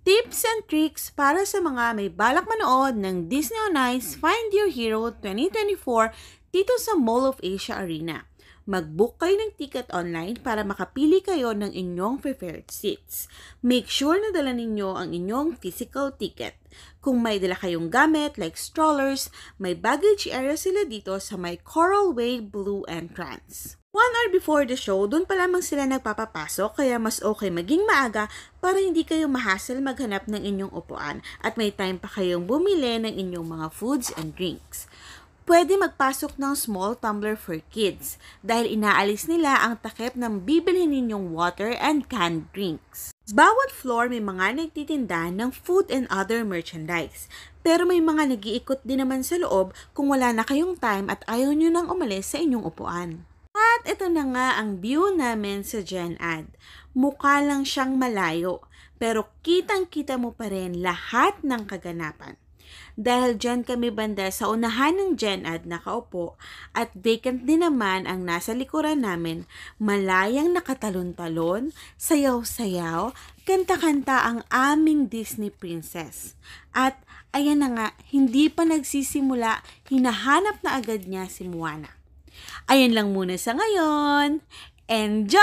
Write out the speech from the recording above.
Tips and tricks para sa mga may balak manood ng Disney on Ice Find Your Hero 2024 dito sa Mall of Asia Arena. Mag-book kayo ng ticket online para makapili kayo ng inyong preferred seats. Make sure na dala ninyo ang inyong physical ticket. Kung may dala kayong gamit like strollers, may baggage area sila dito sa may Coral Way Blue entrance. 1 hour before the show, doon pa lamang sila nagpapapasok kaya mas okay maging maaga para hindi kayo mahasel maghanap ng inyong upuan at may time pa kayong bumili ng inyong mga foods and drinks. Pwede magpasok ng small tumbler for kids dahil inaalis nila ang takip ng bibilhin ninyong water and canned drinks. Bawat floor may mga nagtitinda ng food and other merchandise. Pero may mga nag-iikot din naman sa loob kung wala na kayong time at ayaw nyo nang umalis sa inyong upuan. At ito na nga ang view namin sa GenAd. Mukha lang siyang malayo, pero kitang-kita mo pa rin lahat ng kaganapan. Dahil dyan kami banda sa unahan ng GenAd nakaupo at vacant din naman ang nasa likuran namin, malayang nakatalon-talon, sayaw-sayaw, kanta-kanta ang aming Disney princess. At ayan na nga, hindi pa nagsisimula, hinahanap na agad niya si Moana. Ayan lang muna sa ngayon. Enjoy!